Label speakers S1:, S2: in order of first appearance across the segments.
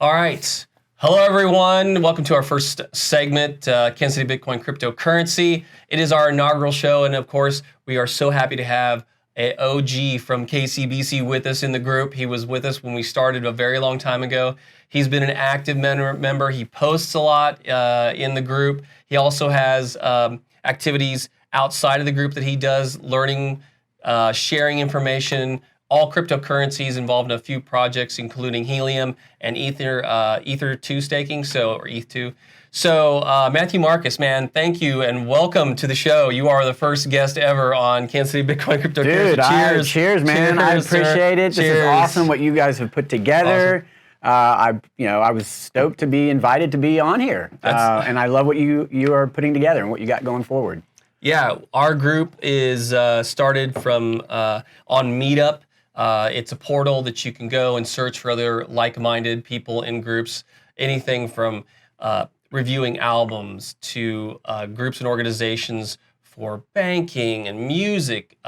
S1: All right. Hello, everyone. Welcome to our first segment, Kansas City Bitcoin Cryptocurrency. It is our inaugural show, and of course, we are so happy to have an OG from KCBC with us in the group. He was with us when we started a very long time ago. He's been an active member. He posts a lot in the group. He also has activities outside of the group that he does, learning, sharing information, all cryptocurrencies, involved in a few projects, including Helium and Ether2 staking, or ETH2. So Matthew Marcus, man, thank you and welcome to the show. You are the first guest ever on Kansas City Bitcoin Cryptocurrency.
S2: Dude, cheers, man. I appreciate it. This is awesome what you guys have put together. Awesome. I was stoked to be invited to be on here, and I love what you are putting together and what you got going forward.
S1: Yeah, our group is started from on Meetup. It's a portal that you can go and search for other like-minded people in groups, anything from reviewing albums to groups and organizations for banking and music,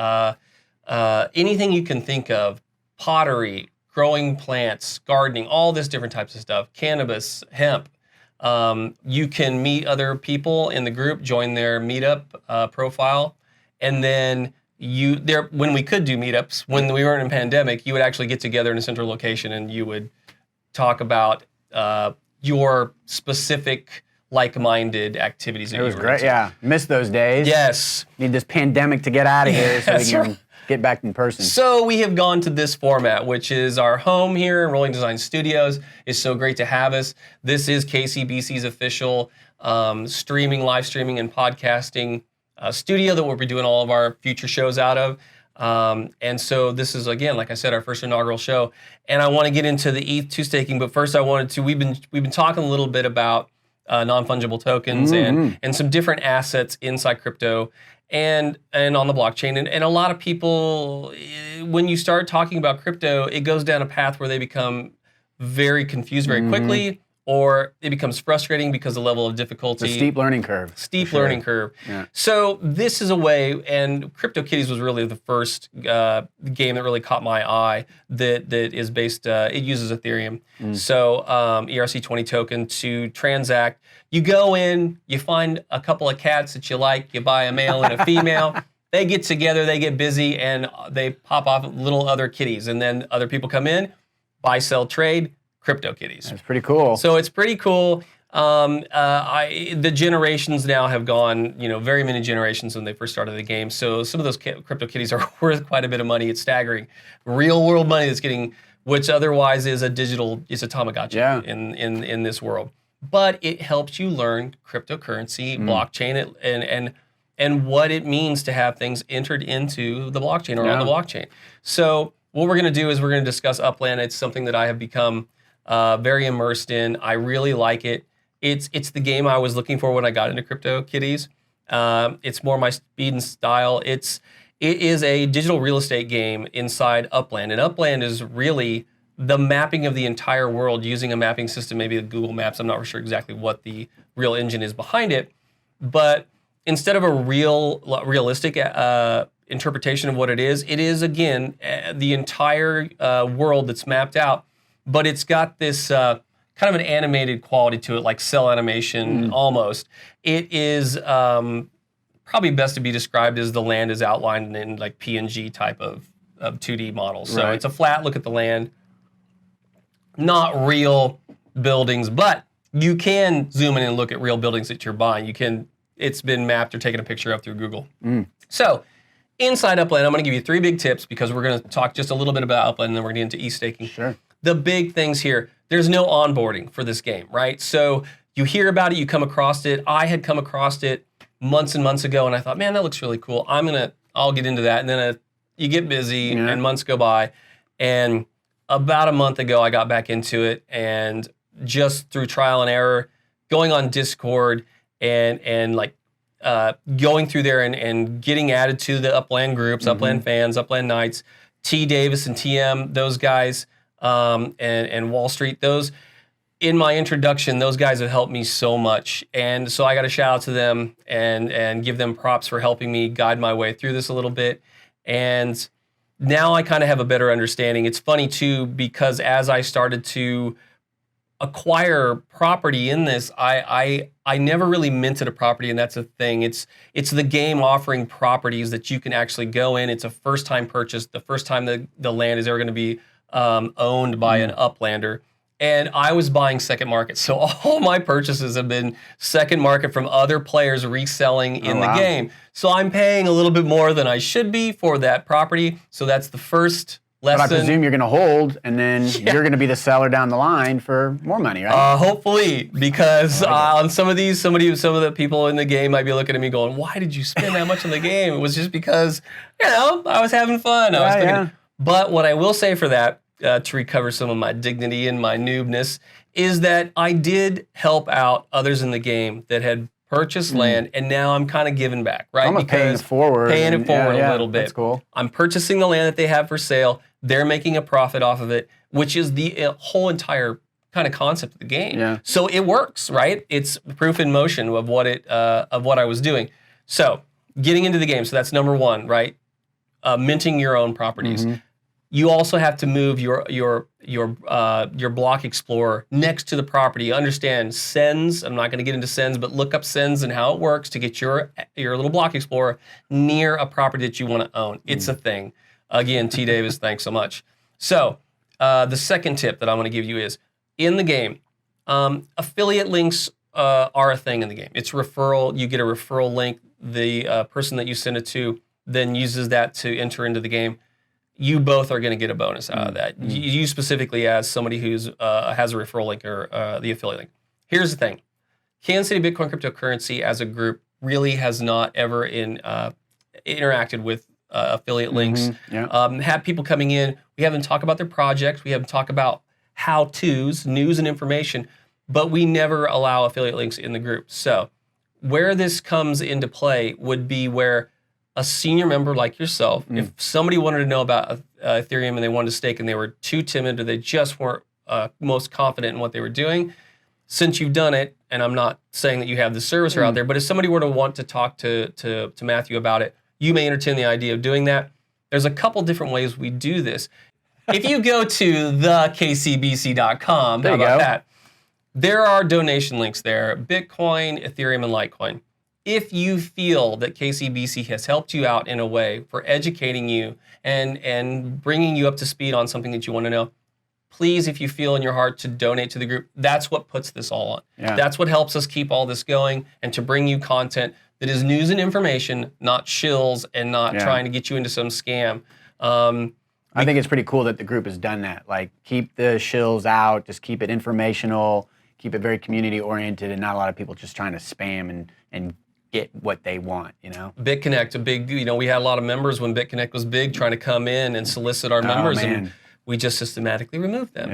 S1: anything you can think of, pottery, growing plants, gardening, all this different types of stuff, cannabis, hemp. You can meet other people in the group, join their Meetup profile, and then when we could do meetups, when we weren't in a pandemic, you would actually get together in a central location and you would talk about your specific like-minded activities.
S2: It was great, yeah. Missed those days.
S1: Yes.
S2: Need this pandemic to get out of here so we can get back in person.
S1: So we have gone to this format, which is our home here in Rolling Design Studios. It's so great to have us. This is KCBC's official live streaming and podcasting studio that we'll be doing all of our future shows out of. And so this is, again, like I said, our first inaugural show. And I want to get into the ETH2 staking, but first we've been talking a little bit about non-fungible tokens and some different assets inside crypto and on the blockchain. And a lot of people, when you start talking about crypto, it goes down a path where they become very confused very quickly, or it becomes frustrating because the level of difficulty.
S2: The steep learning curve.
S1: Learning curve. Yeah. So this is a way, and CryptoKitties was really the first game that really caught my eye that is based, it uses Ethereum. So ERC20 token to transact. You go in, you find a couple of cats that you like, you buy a male and a female. They get together, they get busy, and they pop off little other kitties. And then other people come in, buy, sell, trade, CryptoKitties.
S2: That's pretty cool.
S1: So it's pretty cool. The generations now have gone, very many generations when they first started the game. So some of those CryptoKitties are worth quite a bit of money. It's staggering. Real world money that's getting, which otherwise is a Tamagotchi in this world. But it helps you learn cryptocurrency, blockchain, and what it means to have things entered into the blockchain or on the blockchain. So what we're going to do is we're going to discuss Upland. It's something that I have become very immersed in. I really like it. It's the game I was looking for when I got into CryptoKitties. It's more my speed and style. It is a digital real estate game inside Upland, and Upland is really the mapping of the entire world using a mapping system, maybe the Google Maps. I'm not sure exactly what the real engine is behind it, but instead of a realistic interpretation of what it is again the entire world that's mapped out. But it's got this kind of an animated quality to it, like cell animation almost. It is probably best to be described as the land is outlined in like PNG type of 2D models. So it's a flat look at the land, not real buildings, but you can zoom in and look at real buildings that you're buying. It's been mapped or taken a picture of through Google. So inside Upland, I'm going to give you 3 big tips because we're going to talk just a little bit about Upland and then we're going to get into e-staking.
S2: Sure.
S1: The big things here, there's no onboarding for this game, right? So you hear about it, you come across it. I had come across it months and months ago, and I thought, man, that looks really cool. I'll get into that. And then you get busy, and months go by. And about a month ago, I got back into it, and just through trial and error, going on Discord and like going through there and getting added to the Upland groups, Upland fans, Upland Knights, T. Davis and TM, those guys. And Wall Street, in my introduction, those guys have helped me so much. And so I got to shout out to them and give them props for helping me guide my way through this a little bit. And now I kind of have a better understanding. It's funny too, because as I started to acquire property in this, I never really minted a property, and that's a thing. It's the game offering properties that you can actually go in. It's a first time purchase, the first time the land is ever going to be owned by an uplander. And I was buying second market, so all my purchases have been second market from other players reselling in the game. So I'm paying a little bit more than I should be for that property. So that's the first lesson.
S2: But I presume you're going to hold, and then you're going to be the seller down the line for more money, right?
S1: Hopefully, because on some of these, some of the people in the game might be looking at me going, "Why did you spend that much on the game?" It was just because, I was having fun. But what I will say for that, to recover some of my dignity and my noobness, is that I did help out others in the game that had purchased land, and now I'm kind of giving back, right?
S2: Almost paying it forward
S1: a little bit.
S2: That's cool.
S1: I'm purchasing the land that they have for sale. They're making a profit off of it, which is the whole entire kind of concept of the game.
S2: Yeah.
S1: So it works, right? It's proof in motion of what I was doing. So getting into the game. So that's number one, right? Minting your own properties. You also have to move your block explorer next to the property. Understand sends. I'm not going to get into sends, but look up sends and how it works to get your little block explorer near a property that you want to own. It's a thing. Again, T. Davis, thanks so much. So the second tip that I'm going to give you is in the game, affiliate links are a thing in the game. It's referral. You get a referral link. The person that you send it to then uses that to enter into the game. You both are going to get a bonus out of that. You specifically as somebody who's has a referral link or the affiliate link. Here's the thing. Kansas City Bitcoin Cryptocurrency as a group really has not ever interacted with affiliate links. Have people coming in. We have them talk about their projects. We have them talk about how-tos, news and information, but we never allow affiliate links in the group. So where this comes into play would be where a senior member like yourself, if somebody wanted to know about Ethereum and they wanted to stake and they were too timid or they just weren't most confident in what they were doing, since you've done it, and I'm not saying that you have the servicer out there, but if somebody were to want to talk to Matthew about it, you may entertain the idea of doing that. There's a couple different ways we do this. If you go to thekcbc.com, how about that? There are donation links there, Bitcoin, Ethereum, and Litecoin. If you feel that KCBC has helped you out in a way for educating you and bringing you up to speed on something that you want to know, please, if you feel in your heart to donate to the group, that's what puts this all on. That's what helps us keep all this going and to bring you content that is news and information, not shills and not trying to get you into some scam.
S2: I think it's pretty cool that the group has done that. Like, keep the shills out, just keep it informational, keep it very community oriented, and not a lot of people just trying to spam and get what they want,
S1: BitConnect, a big, we had a lot of members when BitConnect was big trying to come in and solicit our members, and we just systematically removed them.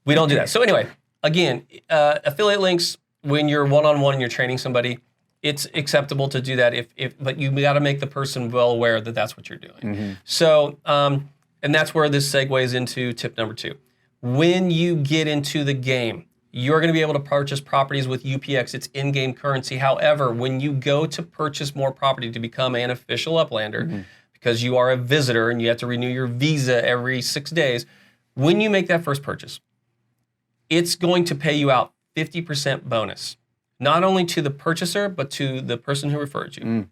S1: We don't do that. So anyway, again, affiliate links, when you're one-on-one and you're training somebody, it's acceptable to do that, but you got to make the person well aware that that's what you're doing. So, and that's where this segues into tip number 2. When you get into the game, you're going to be able to purchase properties with UPX. It's in-game currency. However, when you go to purchase more property to become an official uplander, because you are a visitor and you have to renew your visa every 6 days, when you make that first purchase, it's going to pay you out 50% bonus, not only to the purchaser, but to the person who referred you.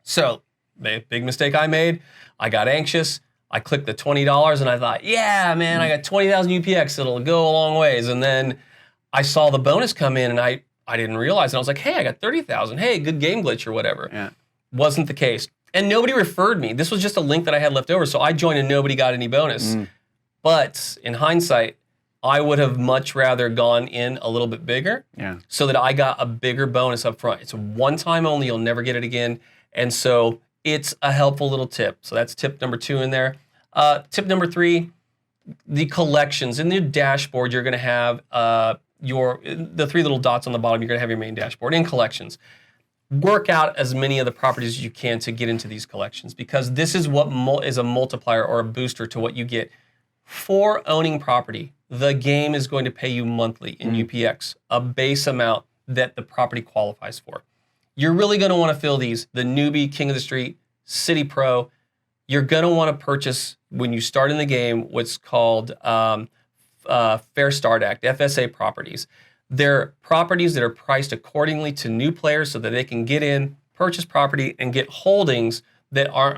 S1: So, the big mistake I made, I got anxious. I clicked the $20 and I thought, yeah, man, I got 20,000 UPX. It'll go a long ways. And then I saw the bonus come in and I didn't realize. And I was like, hey, I got 30,000. Hey, good game glitch or whatever. Wasn't the case. And nobody referred me. This was just a link that I had left over. So I joined and nobody got any bonus. But in hindsight, I would have much rather gone in a little bit bigger so that I got a bigger bonus up front. It's a one-time only. You'll never get it again. And so it's a helpful little tip. So that's tip number 2 in there. Tip number 3, the collections. In the dashboard, you're going to have the 3 little dots on the bottom. You're going to have your main dashboard in collections. Work out as many of the properties as you can to get into these collections, because this is what is a multiplier or a booster to what you get. For owning property, the game is going to pay you monthly in UPX, a base amount that the property qualifies for. You're really going to want to fill these, the newbie, king of the street, city pro. You're going to want to purchase, when you start in the game, what's called Fair Start Act, FSA properties. They're properties that are priced accordingly to new players so that they can get in, purchase property, and get holdings that aren't,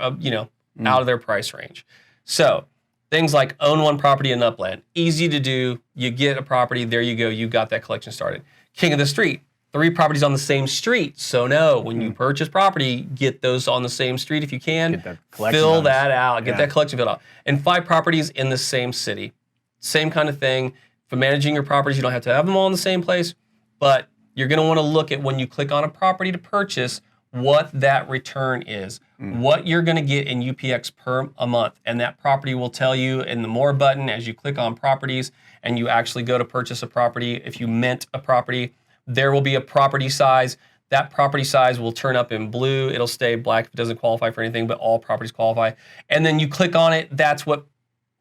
S1: out of their price range. So things like own one property in Upland, easy to do. You get a property, there you go, you got that collection started. King of the Street, 3 properties on the same street. So no, when you purchase property, get those on the same street if you can. Fill that out, get that collection filled out. And 5 properties in the same city. Same kind of thing. For managing your properties, you don't have to have them all in the same place, but you're going to want to look at when you click on a property to purchase, what that return is, what you're going to get in UPX per a month. And that property will tell you in the More button as you click on properties and you actually go to purchase a property. If you mint a property, there will be a property size. That property size will turn up in blue. It'll stay black if it doesn't qualify for anything, but all properties qualify. And then you click on it, that's what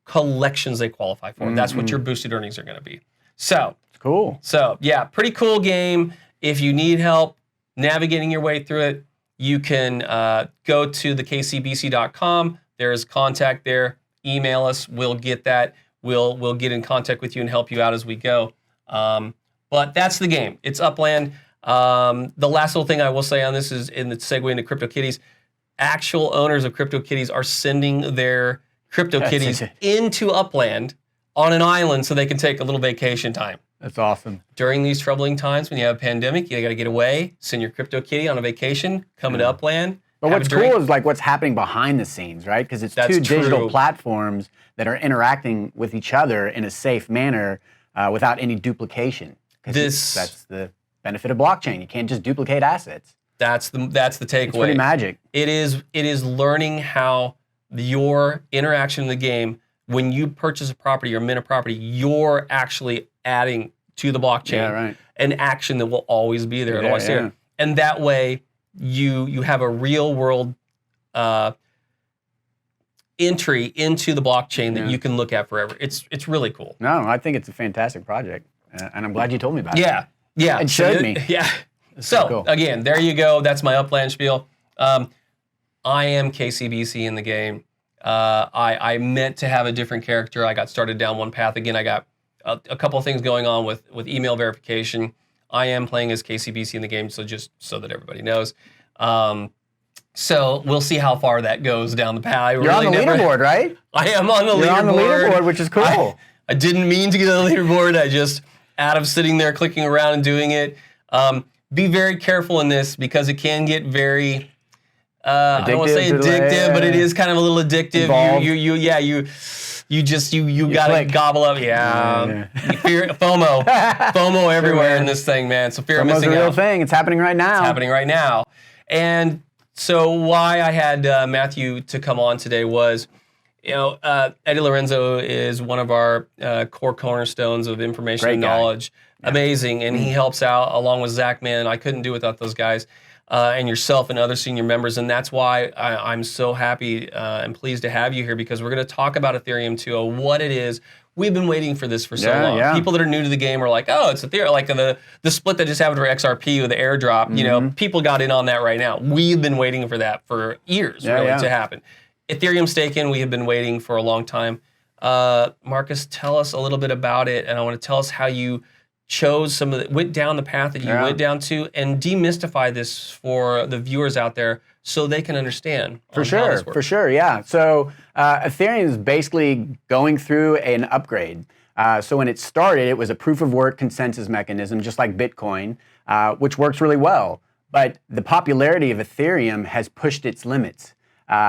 S1: collections they qualify for. That's what your boosted earnings are going to be. So
S2: cool.
S1: So yeah, pretty cool game. If you need help navigating your way through it, you can go to the kcbc.com. There's contact there. Email us. We'll get that. We'll get in contact with you and help you out as we go. But that's the game. It's Upland. The last little thing I will say on this is in the segue into CryptoKitties. Actual owners of CryptoKitties are sending their CryptoKitties into Upland on an island so they can take a little vacation time.
S2: That's awesome.
S1: During these troubling times when you have a pandemic, you got to get away, send your CryptoKitty on a vacation, come into Upland.
S2: But what's cool is like what's happening behind the scenes, right? Because it's two digital platforms that are interacting with each other in a safe manner without any duplication. That's the benefit of blockchain. You can't just duplicate assets.
S1: That's the takeaway.
S2: It's pretty magic.
S1: It is learning how your interaction in the game, when you purchase a property or mint a property, you're actually adding to the blockchain an action that will always be there. And that way, you have a real world entry into the blockchain that you can look at forever. It's really cool.
S2: No, I think it's a fantastic project, and I'm glad you told me about it.
S1: Yeah.
S2: And showed me.
S1: Yeah. So again, there you go. That's my Upland spiel. I am KCBC in the game. I meant to have a different character. I got started down one path. Again, I got a couple of things going on with email verification. I am playing as KCBC in the game, so just so that everybody knows. So we'll see how far that goes down the path.
S2: You're on the leaderboard, right?
S1: I am on the leaderboard.
S2: You're on the leaderboard, which is cool.
S1: I didn't mean to get on the leaderboard. I just, out of sitting there clicking around and doing it. Be very careful in this because it can get very, I don't want to say addictive, but it is kind of a little addictive. You gotta gobble up. Fear, FOMO everywhere in this thing, man. So fear of missing out.
S2: FOMO's a real thing. It's happening right now.
S1: It's happening right now. And so why I had Matthew to come on today was, Eddie Lorenzo is one of our core cornerstones of information and knowledge. Amazing, and he helps out along with Zach. Man, I couldn't do without those guys. And yourself and other senior members, and that's why I'm so happy and pleased to have you here, because we're going to talk about Ethereum 2.0, what it is. We've been waiting for this for so long. People that are new to the game are like, oh, it's Ethereum, like the split that just happened for XRP with the airdrop. People got in on that right now. We've been waiting for that for years, to happen. Ethereum staking, we have been waiting for a long time. Marcus, tell us a little bit about it, and I want to tell us how you chose went down the path that you went down to, and demystify this for the viewers out there so they can understand.
S2: For sure, yeah. So Ethereum is basically going through an upgrade. So when it started, it was a proof of work consensus mechanism, just like Bitcoin, which works really well. But the popularity of Ethereum has pushed its limits.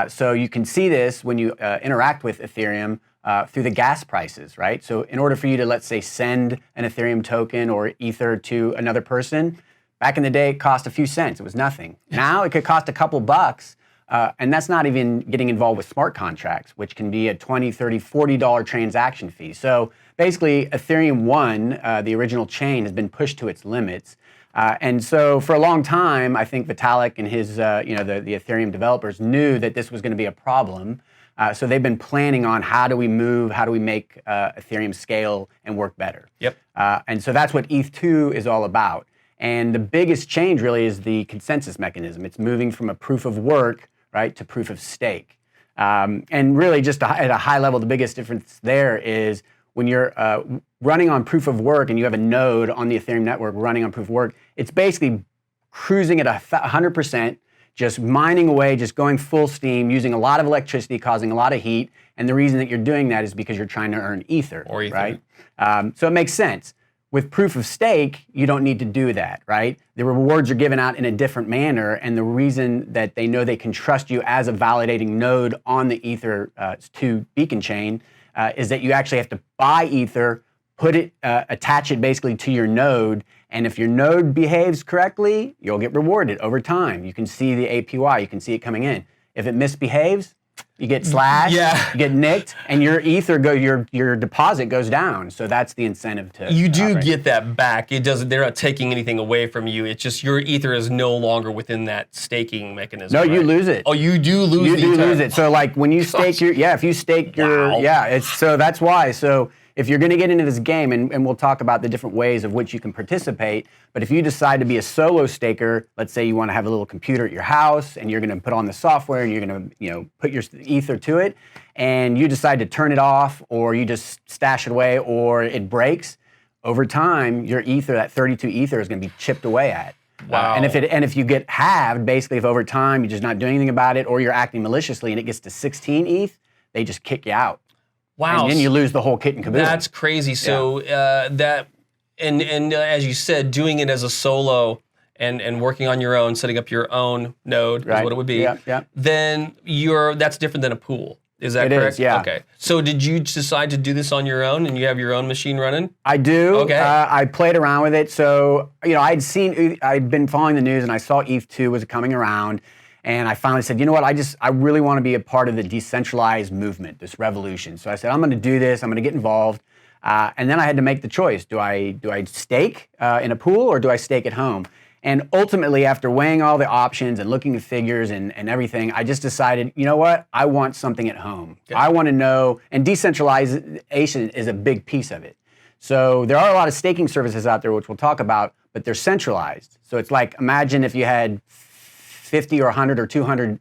S2: So you can see this when you interact with Ethereum through the gas prices, right? So in order for you to, let's say, send an Ethereum token or Ether to another person, back in the day, it cost a few cents. It was nothing. Now it could cost a couple bucks, and that's not even getting involved with smart contracts, which can be a $20, $30, $40 transaction fee. So basically, Ethereum 1, the original chain, has been pushed to its limits. And so for a long time, I think Vitalik and his, the Ethereum developers knew that this was going to be a problem. So they've been planning on how do we make Ethereum scale and work better. And so that's what ETH2 is all about. And the biggest change really is the consensus mechanism. It's moving from a proof of work, right, to proof of stake. And really just at a high level, the biggest difference there is when you're running on proof of work and you have a node on the Ethereum network running on proof of work, it's basically cruising at 100%, just mining away, just going full steam, using a lot of electricity, causing a lot of heat. And the reason that you're doing that is because you're trying to earn ether, right? So it makes sense. With proof of stake, you don't need to do that, right? The rewards are given out in a different manner, and the reason that they know they can trust you as a validating node on the Ether2 beacon chain is that you actually have to buy Ether, put it, attach it basically to your node, and if your node behaves correctly, you'll get rewarded over time. You can see the APY, you can see it coming in. If it misbehaves, you get slashed, you get nicked, and your ether your deposit goes down. So that's the incentive to.
S1: You do get that back. It doesn't. They're not taking anything away from you. It's just your ether is no longer within that staking mechanism.
S2: No, you lose it.
S1: Oh, you do lose.
S2: You do lose it. So like when you stake your, if you stake your, it's so that's why. So if you're going to get into this game, and we'll talk about the different ways of which you can participate, but if you decide to be a solo staker, let's say you want to have a little computer at your house and you're going to put on the software and you're going to put your ether to it, and you decide to turn it off or you just stash it away or it breaks, over time your ether, that 32 ether, is going to be chipped away at.
S1: Wow.
S2: And if you get halved, basically if over time you're just not doing anything about it or you're acting maliciously and it gets to 16 ETH, they just kick you out.
S1: Wow.
S2: And then you lose the whole kit and caboodle.
S1: That's crazy. So and as you said, doing it as a solo and working on your own, setting up your own node is what it would be. Then that's different than a pool. Is that correct?
S2: It is, yeah.
S1: Okay. So did you decide to do this on your own and you have your own machine running?
S2: I do.
S1: Okay.
S2: I played around with it. So, I'd been following the news and I saw ETH2 was coming around. And I finally said, you know what, I really want to be a part of the decentralized movement, this revolution. So I said, I'm going to do this, I'm going to get involved. And then I had to make the choice. Do I stake in a pool or do I stake at home? And ultimately, after weighing all the options and looking at figures and everything, I just decided, you know what, I want something at home.
S1: Okay.
S2: I want to know, and decentralization is a big piece of it. So there are a lot of staking services out there, which we'll talk about, but they're centralized. So it's like, imagine if you had 50 or 100 or 200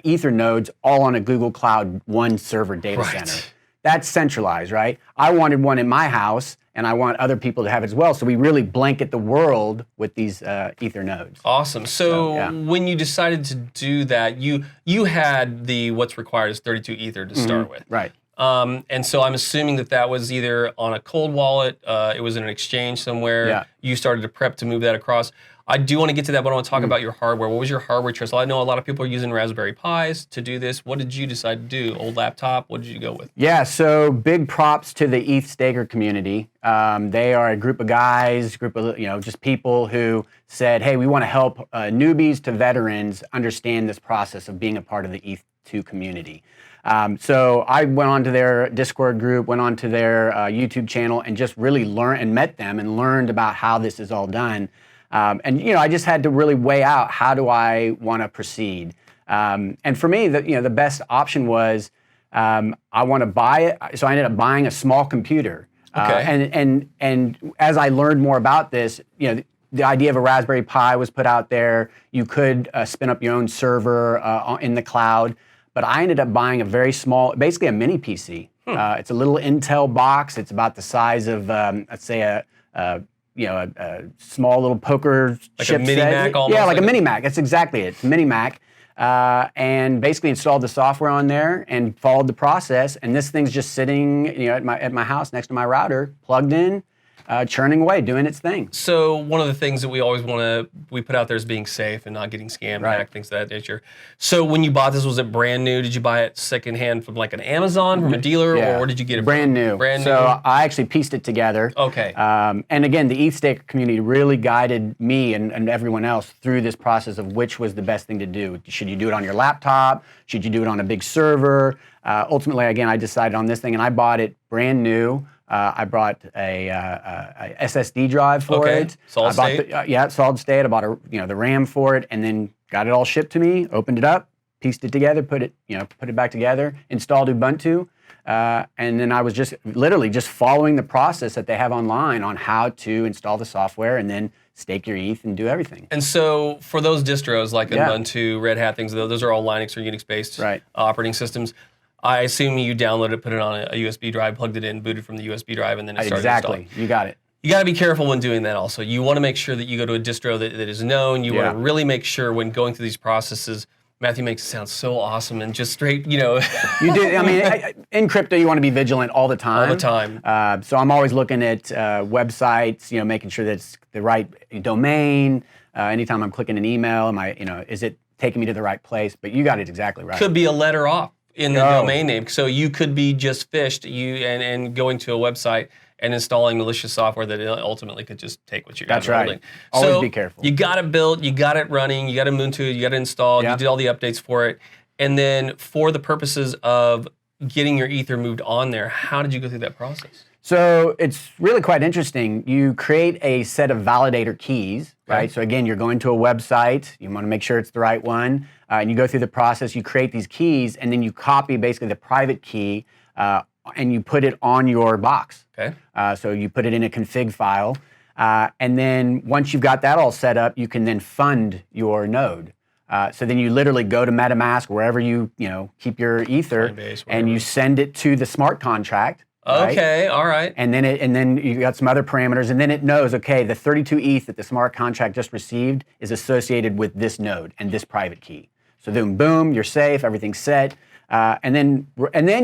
S2: Ether nodes all on a Google Cloud one server data center. That's centralized, right? I wanted one in my house, and I want other people to have it as well. So we really blanket the world with these Ether nodes.
S1: Awesome. So when you decided to do that, you had what's required is 32 Ether to start with.
S2: Right.
S1: And so I'm assuming that was either on a cold wallet, it was in an exchange somewhere.
S2: Yeah.
S1: You started to prep to move that across. I do want to get to that, but I want to talk about your hardware. What was your hardware choice? I know a lot of people are using Raspberry Pis to do this. What did you decide to do? Old laptop? What did you go with?
S2: Yeah, so big props to the ETH staker community. They are a group of guys, just people who said, hey, we want to help newbies to veterans understand this process of being a part of the ETH2 community. So I went onto their Discord group, went onto their YouTube channel, and just really learned and met them and learned about how this is all done. I just had to really weigh out, how do I want to proceed? And for me, the best option was I want to buy it. So I ended up buying a small computer.
S1: Okay.
S2: And as I learned more about this, the idea of a Raspberry Pi was put out there. You could spin up your own server in the cloud. But I ended up buying a very small, basically a mini PC. It's a little Intel box. It's about the size of, let's say, a small little poker
S1: like
S2: chip
S1: a mini
S2: set.
S1: Mac almost?
S2: Yeah, like a mini Mac. That's exactly it. It's a mini Mac. And basically installed the software on there and followed the process. And this thing's just sitting, at my house next to my router, plugged in, churning away, doing its thing.
S1: So one of the things that we always we put out there is being safe and not getting scammed, hacked, things of that nature. So when you bought this, was it brand new? Did you buy it secondhand from like an Amazon, from a dealer, or did you get it
S2: brand new?
S1: Brand new.
S2: So I actually pieced it together.
S1: Okay.
S2: And again, the ETH staker community really guided me and everyone else through this process of which was the best thing to do. Should you do it on your laptop? Should you do it on a big server? Ultimately, again, I decided on this thing, and I bought it brand new. I bought a SSD drive for it.
S1: Solid state?
S2: Solid state. I bought the RAM for it, and then got it all shipped to me. Opened it up, pieced it together, put it back together, installed Ubuntu, and then I was just literally just following the process that they have online on how to install the software and then stake your ETH and do everything.
S1: And so for those distros like Ubuntu, Red Hat, things, those are all Linux or Unix-based operating systems. I assume you downloaded it, put it on a USB drive, plugged it in, booted from the USB drive, and then it started
S2: Exactly.
S1: installing.
S2: You got it.
S1: You got to be careful when doing that also. You want to make sure that you go to a distro that is known. You want to really make sure when going through these processes. Matthew makes it sound so awesome and just straight, You do.
S2: I mean, in crypto, you want to be vigilant all the time.
S1: All the time.
S2: So I'm always looking at websites, making sure that it's the right domain. Anytime I'm clicking an email, is it taking me to the right place? But you got it exactly right.
S1: Could be a letter off in the domain name. So you could be just phished and going to a website and installing malicious software that ultimately could just take what you guys are holding.
S2: Always be careful.
S1: You got it built, you got it running, you got it moved to it, you got it installed, you did all the updates for it. And then for the purposes of getting your Ether moved on there, how did you go through that process?
S2: So it's really quite interesting. You create a set of validator keys, right? So again, you're going to a website, you want to make sure it's the right one, and you go through the process, you create these keys, and then you copy basically the private key and you put it on your box.
S1: Okay.
S2: So you put it in a config file, and then once you've got that all set up, you can then fund your node. So then you literally go to MetaMask, wherever you keep your Ether,
S1: Coinbase,
S2: and you send it to the smart contract.
S1: Okay, all right.
S2: And then you got some other parameters, and then it knows, okay, the 32 ETH that the smart contract just received is associated with this node and this private key. So then, boom, you're safe, everything's set. And then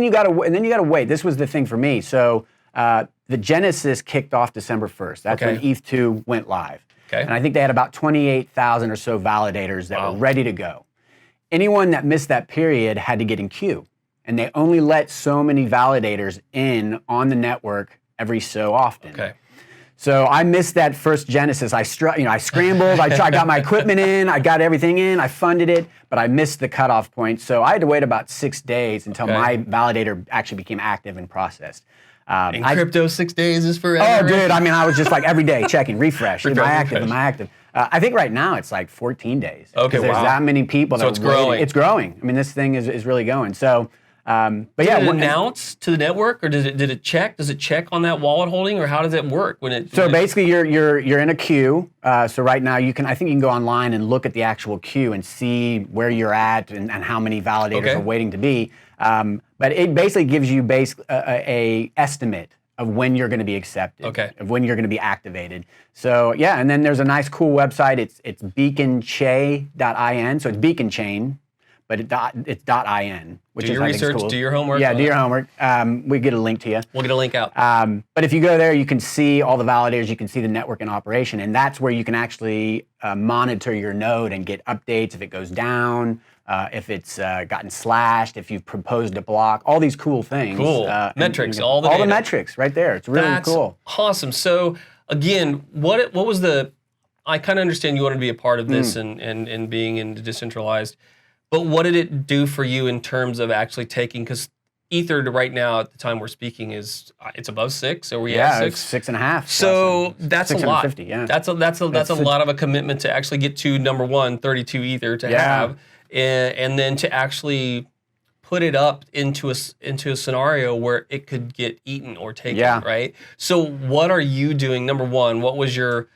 S2: you gotta wait. This was the thing for me. So the Genesis kicked off December 1st. That's when ETH2 went live.
S1: Okay.
S2: And I think they had about 28,000 or so validators that were ready to go. Anyone that missed that period had to get in queue. And they only let so many validators in on the network every so often.
S1: Okay.
S2: So I missed that first Genesis. I scrambled. I got my equipment in. I got everything in. I funded it, but I missed the cutoff point. So I had to wait about 6 days until my validator actually became active and processed.
S1: In crypto, 6 days is forever.
S2: Oh, dude! I mean, I was just like every day checking, refresh. Am I active? Am I active? I think right now it's like 14 days.
S1: Okay,
S2: because there's that many people.
S1: So it's growing.
S2: It's growing. I mean, this thing is really going. So. But
S1: did it announce to the network, or did it check? Does it check on that wallet holding, or how does it work when it?
S2: So basically, you're in a queue. So right now, I think you can go online and look at the actual queue and see where you're at and how many validators are waiting to be. But it basically gives you a estimate of when you're going to be accepted, of when you're going to be activated. So yeah, and then there's a nice, cool website. It's beaconchain.in. So it's beacon chain. But it's .in, which
S1: do
S2: is
S1: your
S2: I think
S1: research,
S2: cool.
S1: do your homework.
S2: Yeah, do your homework. We get a link to you.
S1: We'll get a link out.
S2: But if you go there, you can see all the validators. You can see the network in operation, and that's where you can actually monitor your node and get updates if it goes down, if it's gotten slashed, if you've proposed a block. All these cool things.
S1: Cool metrics. All the
S2: metrics right there. It's really cool.
S1: Awesome. So again, what was the? I kind of understand you wanted to be a part of this and being in decentralized. But what did it do for you in terms of actually taking, because Ether right now at the time we're speaking it's above 6, or we at 6?
S2: It's 6.5.
S1: So that's a lot.
S2: 650, yeah.
S1: That's a lot of a commitment to actually get to number one, 32 Ether to have, and then to actually put it up into a scenario where it could get eaten or taken, right? So what are you doing? Number one, what do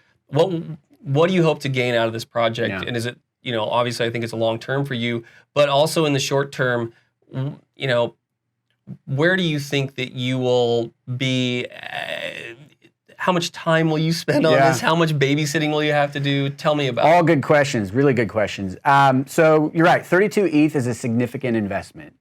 S1: you hope to gain out of this project, and is it? Obviously I think it's a long term for you, but also in the short term, where do you think that you will be? How much time will you spend on this? How much babysitting will you have to do? Tell me about it.
S2: All good questions, really good questions. So you're right, 32 ETH is a significant investment,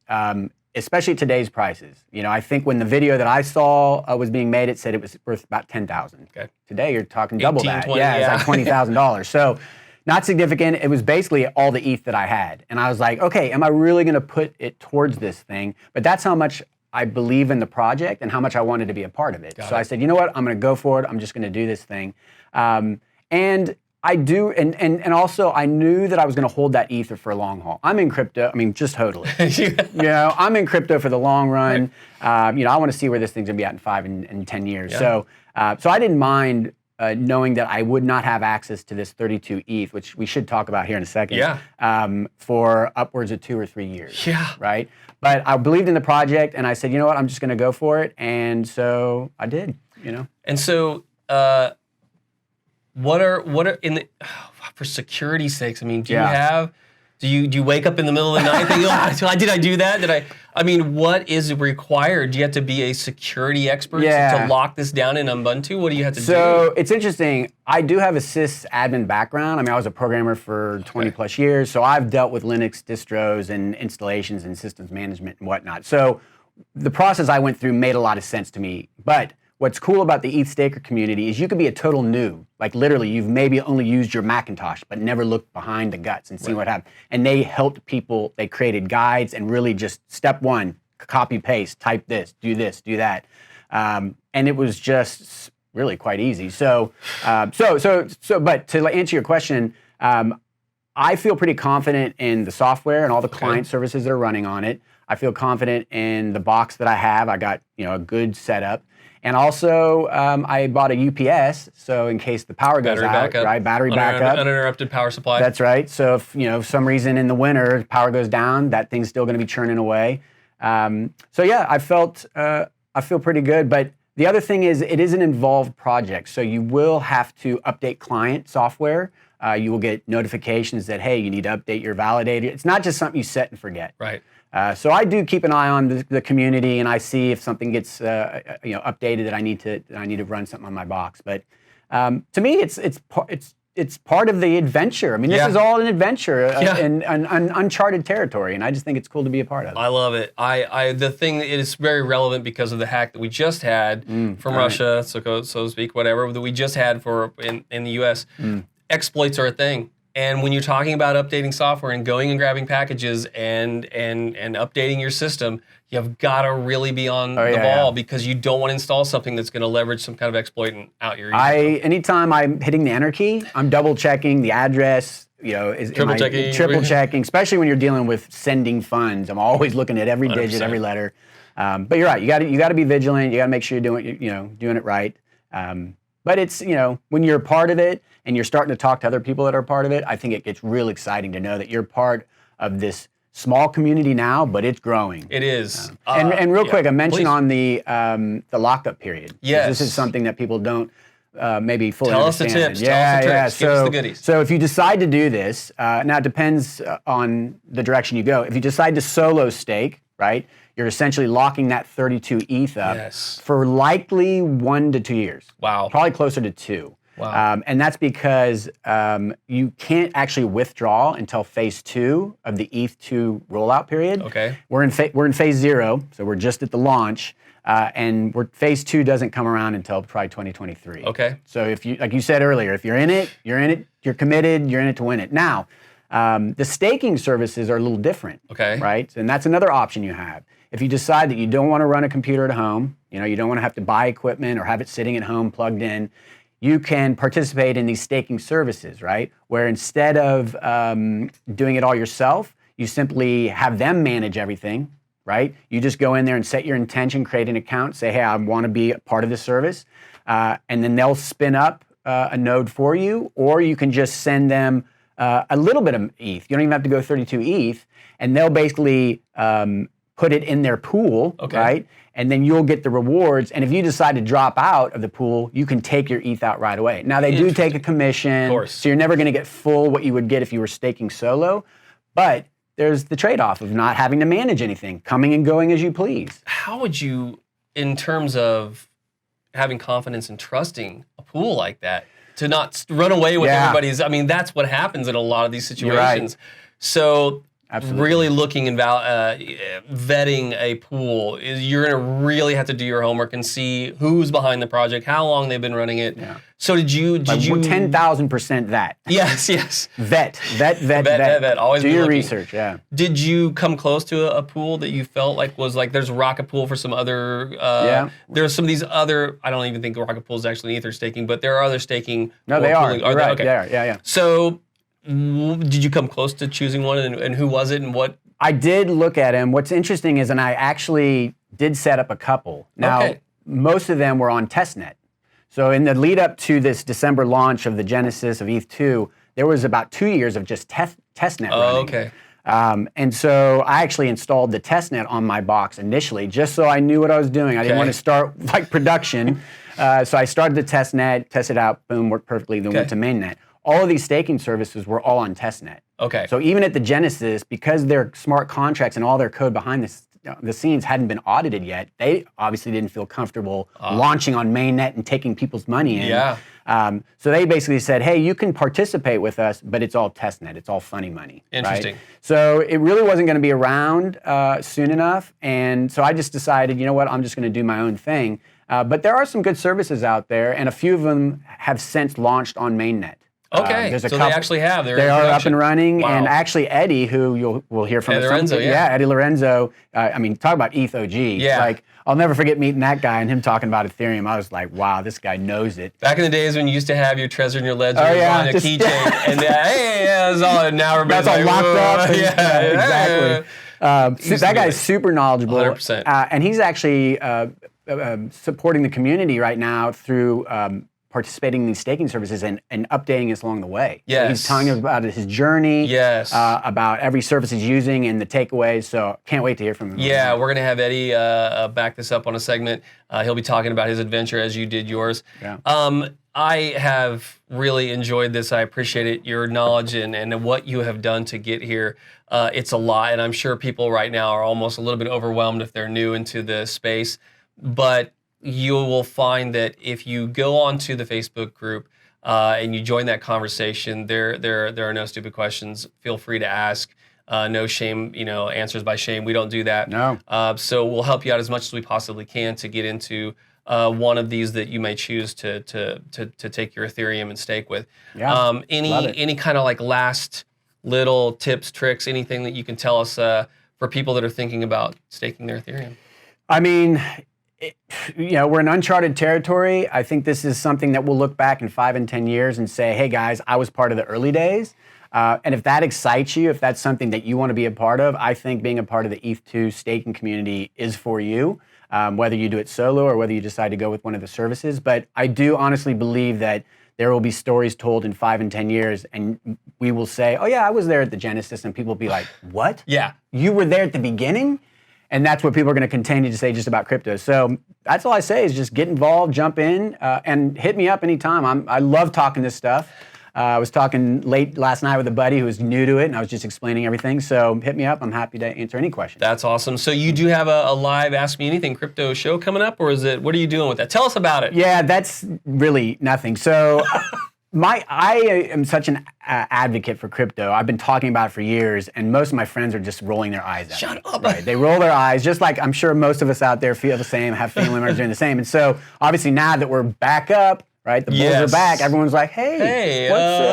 S2: especially at today's prices. I think when the video that I saw was being made, it said it was worth about $10,000.
S1: Okay.
S2: Today you're talking double that.
S1: 20,
S2: it's like $20,000. So. Not significant. It was basically all the ETH that I had. And I was like, okay, am I really going to put it towards this thing? But that's how much I believe in the project and how much I wanted to be a part of it. So I said, you know what? I'm going to go for it. I'm just going to do this thing. And I do, and also I knew that I was going to hold that Ether for a long haul. I'm in crypto. Just totally. I'm in crypto for the long run. Right. I want to see where this thing's going to be at in 5 and 10 years. Yeah. So I didn't mind knowing that I would not have access to this 32 ETH, which we should talk about here in a second, for upwards of 2 or 3 years. Yeah. Right? But I believed in the project, and I said, you know what, I'm just going to go for it. And so I did,
S1: And so what are in the, for security's sakes, do you have Do you wake up in the middle of the night thinking, oh, did I do that? I mean, what is required? Do you have to be a security expert to lock this down in Ubuntu? What do you have to do?
S2: So it's interesting. I do have a sysadmin background. I mean, I was a programmer for 20 plus years, so I've dealt with Linux distros and installations and systems management and whatnot. So the process I went through made a lot of sense to me. But what's cool about the ETH staker community is you could be a total noob. Like literally, you've maybe only used your Macintosh, but never looked behind the guts and seen what happened. And they helped people, they created guides and really just step one, copy paste, type this, do that. And it was just really quite easy. But to answer your question, I feel pretty confident in the software and all the client services that are running on it. I feel confident in the box that I have. I got a good setup. And also, I bought a UPS, so in case the power goes out, right? Battery backup.
S1: Uninterrupted power supply.
S2: That's right. So if for some reason in the winter power goes down, that thing's still going to be churning away. So yeah, I feel pretty good. But the other thing is, it is an involved project, so you will have to update client software. You will get notifications that, hey, you need to update your validator. It's not just something you set and forget.
S1: Right.
S2: So I do keep an eye on the community, and I see if something gets updated that I need to run something on my box. But to me, it's part of the adventure. I mean, this is all an adventure in uncharted territory, and I just think it's cool to be a part of it.
S1: I love it. The thing that is very relevant because of the hack that we just had from Russia, so to speak, whatever that we just had in the U.S. Exploits are a thing. And when you're talking about updating software and going and grabbing packages and updating your system, you've got to really be on the ball because you don't want to install something that's going to leverage some kind of exploit and out your
S2: anytime I'm hitting the enter key, I'm double checking the address. Triple checking, especially when you're dealing with sending funds. I'm always looking at every digit, 100%. Every letter. But you're right. You got to be vigilant. You got to make sure you're doing it right. But it's when you're a part of it and you're starting to talk to other people that are part of it, I think it gets real exciting to know that you're part of this small community now, but it's growing.
S1: It is.
S2: And real quick, a mention on the lockup period.
S1: Yes.
S2: This is something that people don't maybe fully
S1: Tell
S2: understand.
S1: Us the tips. Tell us the tricks. Give us the goodies.
S2: So if you decide to do this, now it depends on the direction you go. If you decide to solo stake, right, you're essentially locking that 32 ETH up for likely 1 to 2 years.
S1: Wow.
S2: Probably closer to 2.
S1: Wow.
S2: And that's because you can't actually withdraw until phase 2 of the ETH2 rollout period.
S1: Okay.
S2: We're in phase 0, so we're just at the launch, and phase 2 doesn't come around until probably 2023.
S1: Okay.
S2: So if you, like you said earlier, if you're in it, you're committed, you're in it to win it. Now, the staking services are a little different.
S1: Okay.
S2: Right? And that's another option you have. If you decide that you don't want to run a computer at home, you don't want to have to buy equipment or have it sitting at home plugged in, you can participate in these staking services, right? Where instead of doing it all yourself, you simply have them manage everything, right? You just go in there and set your intention, create an account, say, hey, I want to be a part of this service, and then they'll spin up a node for you, or you can just send them a little bit of ETH. You don't even have to go 32 ETH, and they'll basically put it in their pool, right? And then you'll get the rewards. And if you decide to drop out of the pool, you can take your ETH out right away. Now, they do take a commission, so you're never going to get full what you would get if you were staking solo. But there's the trade-off of not having to manage anything, coming and going as you please.
S1: How would you, in terms of having confidence and trusting a pool like that, to not run away with everybody's, I mean, that's what happens in a lot of these situations.
S2: Right.
S1: So really looking and vetting a pool, you're going to really have to do your homework and see who's behind the project, how long they've been running it. Yeah. So did you
S2: 10,000% that.
S1: Yes.
S2: Vet.
S1: Always
S2: do your research. Yeah.
S1: Did you come close to a pool that you felt like was like there's a rocket pool for some other? There's some of these other. I don't even think rocket pool is actually Ether staking, but there are other staking.
S2: No, they are.
S1: Are they?
S2: Right.
S1: Okay.
S2: Yeah.
S1: So did you come close to choosing one, and who was it, and what?
S2: I did look at him. What's interesting is, and I actually did set up a couple. Now, most of them were on testnet. So in the lead up to this December launch of the Genesis of ETH2, there was about 2 years of just testnet running.
S1: Okay.
S2: And so I actually installed the testnet on my box initially, just so I knew what I was doing. I didn't want to start like production. So I started the testnet, tested out, boom, worked perfectly, then went to mainnet. all of these staking services were all on testnet.
S1: Okay.
S2: So even at the genesis, because their smart contracts and all their code behind the scenes hadn't been audited yet, they obviously didn't feel comfortable launching on mainnet and taking people's money in.
S1: Yeah.
S2: So they basically said, hey, you can participate with us, but it's all testnet. It's all funny money.
S1: Interesting.
S2: Right? So it really wasn't going to be around soon enough. And so I just decided, you know what, I'm just going to do my own thing. But there are some good services out there, and a few of them have since launched on mainnet.
S1: Okay,
S2: there's a
S1: so
S2: couple,
S1: they actually have.
S2: They are up and running,
S1: Wow.
S2: and actually Eddie, who we'll hear from.
S1: Eddie Lorenzo,
S2: yeah, Eddie Lorenzo. I mean, talk about ETH OG.
S1: Yeah.
S2: Like, I'll never forget meeting that guy and him talking about Ethereum. I was like, wow, this guy knows it.
S1: Back in the days when you used to have your Trezor and your Ledger
S2: Oh, yeah,
S1: on a
S2: just-
S1: keychain, and hey, yeah, that's all. And now everybody's
S2: That's all
S1: like,
S2: locked up.
S1: "Whoa."
S2: and-
S1: Yeah,
S2: exactly. So that guy's super knowledgeable.
S1: 100%.
S2: And he's actually supporting the community right now through participating in these staking services and updating us along the way.
S1: Yes.
S2: So he's telling us about his journey,
S1: Yes.
S2: about every service he's using and the takeaways. So can't wait to hear from him.
S1: Yeah, we're gonna have Eddie back this up on a segment. He'll be talking about his adventure as you did yours.
S2: Yeah.
S1: I have really enjoyed this. I appreciate it, your knowledge and what you have done to get here. It's a lot, and I'm sure people right now are almost a little bit overwhelmed if they're new into the space. But you will find that if you go onto the Facebook group and you join that conversation, there are no stupid questions. Feel free to ask. No shame, answers by shame. We don't do that.
S2: No.
S1: So we'll help you out as much as we possibly can to get into one of these that you may choose to take your Ethereum and stake with.
S2: Yeah, love it.
S1: Any kind of like last little tips, tricks, anything that you can tell us for people that are thinking about staking their Ethereum?
S2: I mean, we're in uncharted territory. I think this is something that we'll look back in 5 and 10 years and say, hey guys, I was part of the early days. And if that excites you, if that's something that you want to be a part of, I think being a part of the ETH2 staking community is for you, whether you do it solo or whether you decide to go with one of the services. But I do honestly believe that there will be stories told in 5 and 10 years, and we will say, oh yeah, I was there at the Genesis, and people will be like, what?
S1: Yeah.
S2: You were there at the beginning? And that's what people are going to continue to say just about crypto. So that's all I say is just get involved, jump in, and hit me up anytime. I love talking this stuff. I was talking late last night with a buddy who was new to it, and I was just explaining everything. So hit me up. I'm happy to answer any questions.
S1: That's awesome. So you do have a live Ask Me Anything crypto show coming up, or what are you doing with that? Tell us about it.
S2: Yeah, that's really nothing. So I am such an advocate for crypto. I've been talking about it for years, and most of my friends are just rolling their eyes at
S1: Shut
S2: me.
S1: up.
S2: Right. They roll their eyes, just like I'm sure most of us out there feel the same, have family members doing the same. And so obviously now that we're back up, right, the bulls
S1: Yes.
S2: are back, everyone's like, hey,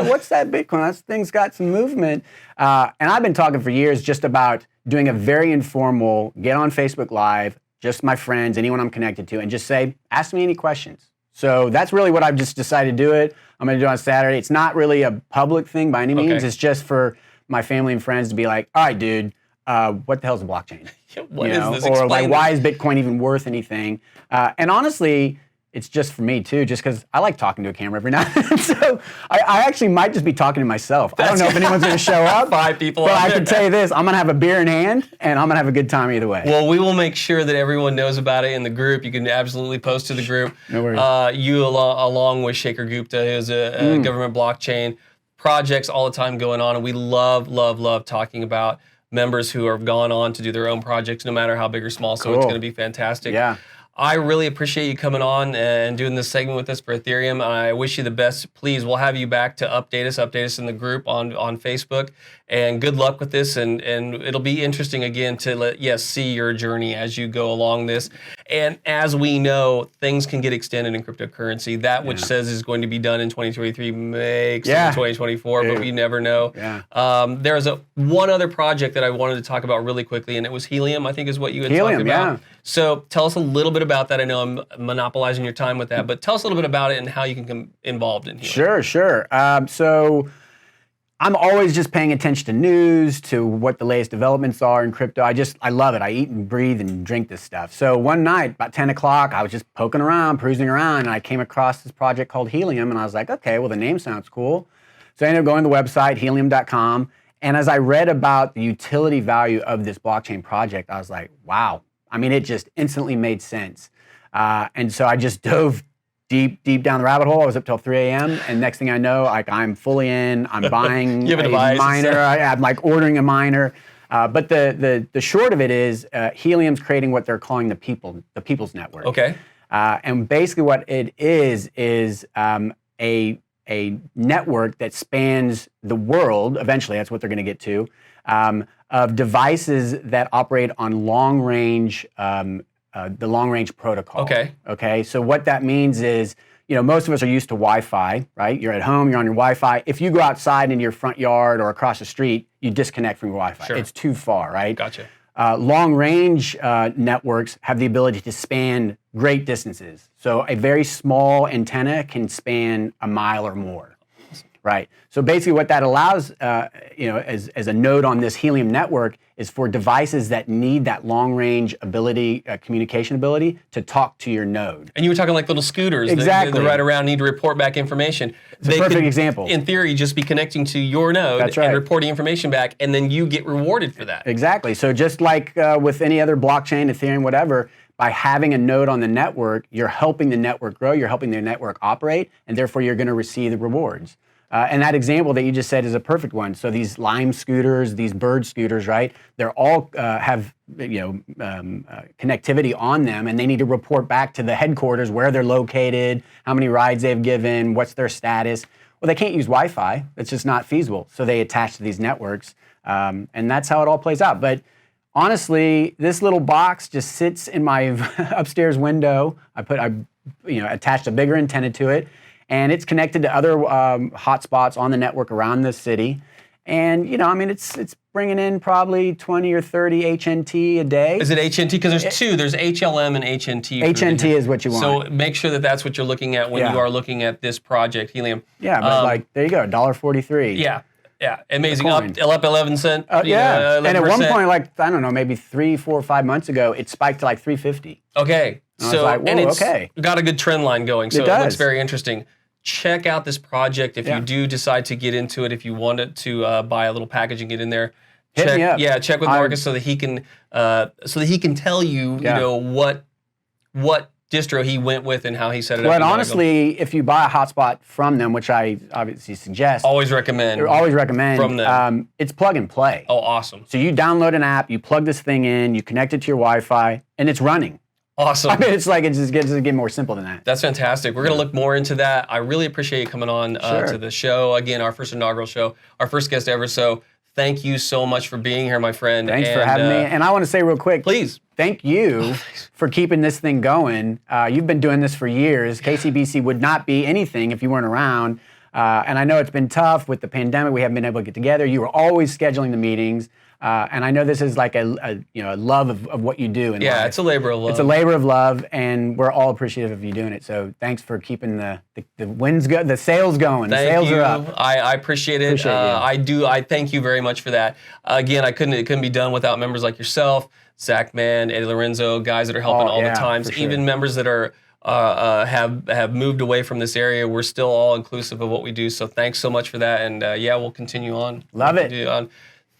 S2: what's that Bitcoin? That thing's got some movement. And I've been talking for years just about doing a very informal, get on Facebook Live, just my friends, anyone I'm connected to, and just say, ask me any questions. So that's really what I've just decided to do it. I'm going to do it on Saturday. It's not really a public thing by any means.
S1: Okay.
S2: It's just for my family and friends to be like, all right, dude, what the hell's a blockchain?
S1: What is this?
S2: Or
S1: Explain
S2: like,
S1: this.
S2: why is Bitcoin even worth anything? And honestly, it's just for me too, just because I like talking to a camera every now and then. So I actually might just be talking to myself. I don't know if anyone's going to show up.
S1: 5 people
S2: But
S1: out
S2: I
S1: there.
S2: can tell you this, I'm going to have a beer in hand, and I'm going to have a good time either way.
S1: Well, we will make sure that everyone knows about it in the group. You can absolutely post to the group.
S2: No worries.
S1: You along with Shaker Gupta, who's a government blockchain projects all the time going on, and we love talking about members who have gone on to do their own projects, no matter how big or small. So it's
S2: Cool.
S1: going to be fantastic.
S2: Yeah.
S1: I really appreciate you coming on and doing this segment with us for Ethereum. I wish you the best. Please, we'll have you back to update us in the group on Facebook. And good luck with this. And it'll be interesting again to see your journey as you go along this. And as we know, things can get extended in cryptocurrency. That which says is going to be done in 2023 may extend in 2024, but we never know.
S2: Yeah.
S1: There's one other project that I wanted to talk about really quickly, and it was Helium, I think is what you had talked about.
S2: Yeah.
S1: So tell us a little bit about that. I know I'm monopolizing your time with that, but tell us a little bit about it and how you can get involved in Helium.
S2: Sure. So I'm always just paying attention to news, to what the latest developments are in crypto. I love it. I eat and breathe and drink this stuff. So one night, about 10 o'clock, I was just poking around, cruising around, and I came across this project called Helium, and I was like, okay, well, the name sounds cool. So I ended up going to the website, helium.com, and as I read about the utility value of this blockchain project, I was like, wow. I mean, it just instantly made sense. And so I just dove deep down the rabbit hole. I was up till 3 a.m. and next thing I know, like I'm fully in. I'm buying
S1: You have a
S2: a
S1: device,
S2: miner. I'm like ordering a miner. But the short of it is Helium's creating what they're calling the people's network.
S1: Okay.
S2: And basically what it is a network that spans the world. Eventually, that's what they're going to get to. Of devices that operate on the long-range protocol.
S1: Okay.
S2: Okay. So what that means is, most of us are used to Wi-Fi, right? You're at home, you're on your Wi-Fi. If you go outside into your front yard or across the street, you disconnect from your Wi-Fi.
S1: Sure.
S2: It's too far, right?
S1: Gotcha.
S2: Long-range networks have the ability to span great distances. So a very small antenna can span a mile or more. Right. So basically what that allows, as a node on this Helium network is for devices that need that long-range ability, communication ability to talk to your node.
S1: And you were talking like little scooters
S2: Exactly.
S1: that ride around, need to report back information.
S2: It's a perfect example.
S1: In theory, just be connecting to your node
S2: That's right.
S1: and reporting information back, and then you get rewarded for that.
S2: Exactly. So just like with any other blockchain, Ethereum, whatever, by having a node on the network, you're helping the network grow, you're helping the network operate, and therefore you're going to receive the rewards. And that example that you just said is a perfect one. So these Lime scooters, these Bird scooters, right? They're all have connectivity on them, and they need to report back to the headquarters where they're located, how many rides they've given, what's their status. Well, they can't use Wi-Fi. It's just not feasible. So they attach to these networks, and that's how it all plays out. But honestly, this little box just sits in my upstairs window. I attached a bigger antenna to it. And it's connected to other hotspots on the network around the city. And, it's bringing in probably 20 or 30 HNT a day.
S1: Is it HNT? Because there's two. There's HLM and HNT.
S2: HNT is what you want.
S1: So make sure that that's what you're looking at when you are looking at this project, Helium.
S2: Yeah, but there you go, $1.43.
S1: Yeah. Yeah, amazing. Up 11 cents.
S2: Yeah,
S1: 11%.
S2: And at one point, maybe 3, 4, 5 months ago, it spiked to like 350.
S1: Okay.
S2: So, and it's
S1: got a good trend line going, so it looks very interesting. Check out this project if you do decide to get into it. If you wanted to buy a little package and get in there,
S2: hit me up.
S1: Yeah, check with Marcus so that he can tell you, what distro he went with and how he set it up.
S2: But honestly, if you buy a hotspot from them, which I obviously suggest,
S1: always recommend
S2: from them. It's plug and play.
S1: Oh, awesome!
S2: So you download an app, you plug this thing in, you connect it to your Wi-Fi, and it's running.
S1: Awesome.
S2: I mean, it's like it just gets more simple than that.
S1: That's fantastic. We're going to look more into that. I really appreciate you coming on to the show. Again, our first inaugural show, our first guest ever. So thank you so much for being here, my friend.
S2: Thanks for having me. And I want to say real quick,
S1: please,
S2: thank you for keeping this thing going. You've been doing this for years. KCBC would not be anything if you weren't around. And I know it's been tough with the pandemic. We haven't been able to get together. You were always scheduling the meetings. And I know this is like a love of what you do. In life.
S1: It's a labor of love.
S2: It's a labor of love, and we're all appreciative of you doing it. So thanks for keeping the wins the sales going. The sales are up.
S1: I appreciate it. I do. I thank you very much for that. Again, it couldn't be done without members like yourself, Zach Mann, Eddie Lorenzo, guys that are helping all the times. Even members that are have moved away from this area. We're still all inclusive of what we do. So thanks so much for that. And we'll continue on.
S2: Love it.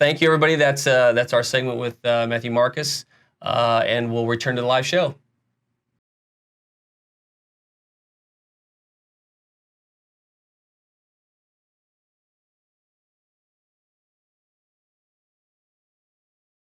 S1: Thank you, everybody. That's our segment with Matthew Marcus, and we'll return to the live show.